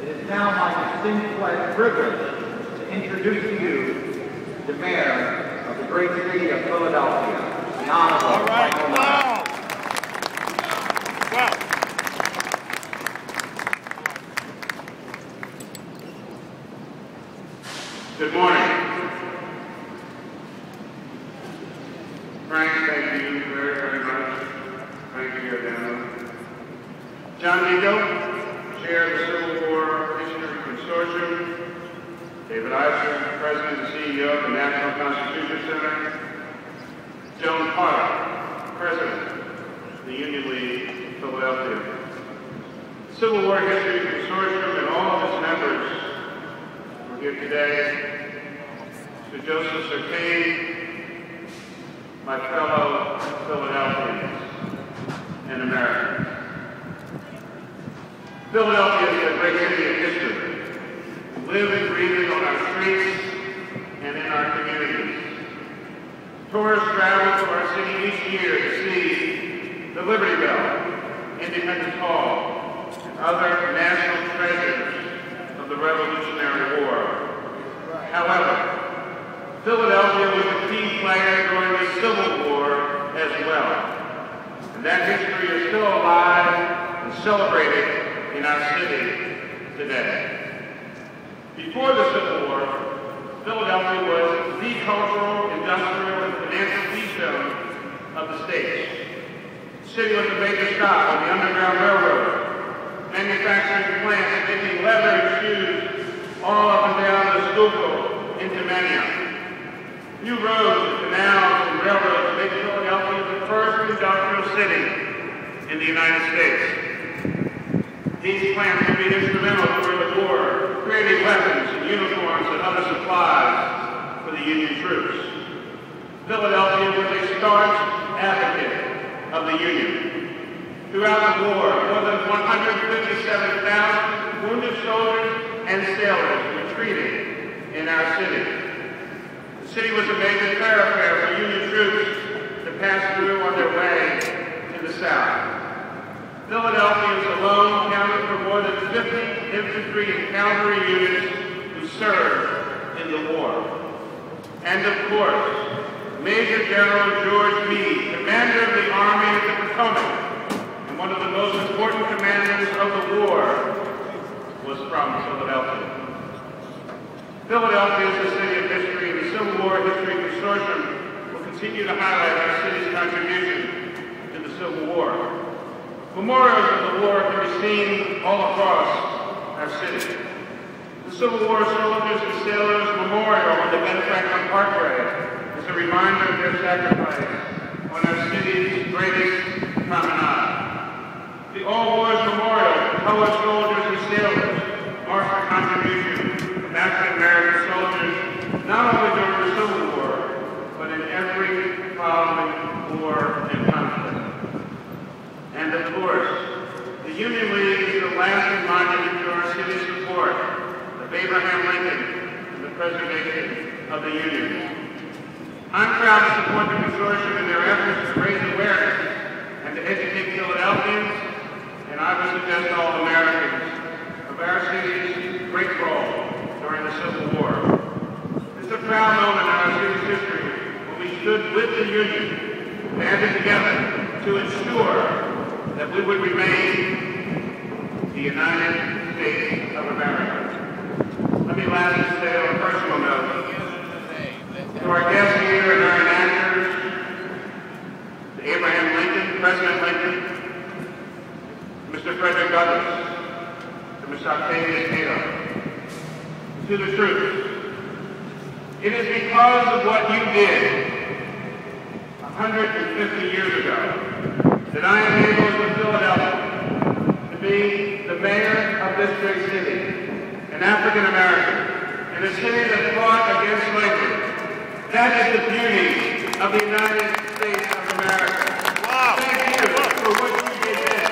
It is now my distinct privilege to introduce to you the mayor of the great city of Philadelphia, the Honorable. All right, wow. Wow. Good morning. Frank, thank you very, very much. Thank you, Daniel. John Vigo, Chair of the Civil War History Consortium. David Eisner, President and CEO of the National Constitution Center. Joan Potter, President of the Union League of Philadelphia. The Civil War History Consortium and all of its members are here today. To Joseph Sesquicentennial, my fellow Philadelphians and Americans. Philadelphia is a great city of history. We live and breathe it on our streets and in our communities. Tourists travel to our city each year to see the Liberty Bell, Independence Hall, and other national treasures of the Revolutionary War. However, Philadelphia was a key player during the Civil War as well, and that history is still alive and celebrated in our city today. Before the Civil War, Philadelphia was the cultural, industrial, and financial keystone of the state. The city was a major stop on the Underground Railroad, manufacturing plants making leather and shoes all up and down the Schuylkill into Manioc. New roads, canals, and railroads made Philadelphia the first industrial city in the United States. These plants would be instrumental during the war, creating weapons and uniforms and other supplies for the Union troops. Philadelphia was a staunch advocate of the Union. Throughout the war, more than 157,000 wounded soldiers and sailors were treated in our city. The city was a major thoroughfare for Union troops to pass through on their way to the South. Philadelphians alone counted for more than 50 infantry and cavalry units who served in the war. And of course, Major General George Meade, commander of the Army of the Potomac, and one of the most important commanders of the war, was from Philadelphia. Philadelphia is a city of history, and the Civil War History Consortium will continue to highlight our city's contribution to the Civil War. Memorials of the war can be seen all across our city. The Civil War Soldiers and Sailors Memorial on the Ben Franklin Parkway is a reminder of their sacrifice on our city's greatest promenade. The All Wars Memorial to Colored Soldiers and Sailors marks the contribution of African American soldiers not only during the Civil War, but in every following war and conflict. And of course, the Union League is the lasting monument to our city's support of Abraham Lincoln and the preservation of the Union. I'm proud to support the consortium in their efforts to raise awareness and to educate Philadelphians, and I would suggest all Americans, of our city's great role during the Civil War. It's a proud moment in our city's history when we stood with the Union, banded together to ensure that we would remain the United States of America. Let me lastly say on a personal note, to our guests here and our enactors, to Abraham Lincoln, President Lincoln, Mr. Frederick Douglass, to Mr. Octavius Cato, to the troops, it is because of what you did 150 years ago that I am able in Philadelphia to be the mayor of this great city, an African American, in a city that fought against slavery. That is the beauty of the United States of America. Wow. Thank you for what you did then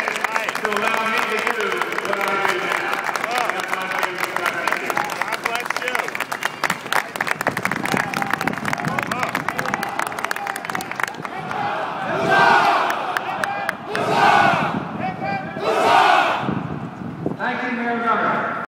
to allow me to do what I do now. Wow. God bless you. God bless you. Thank you, Mayor Governor.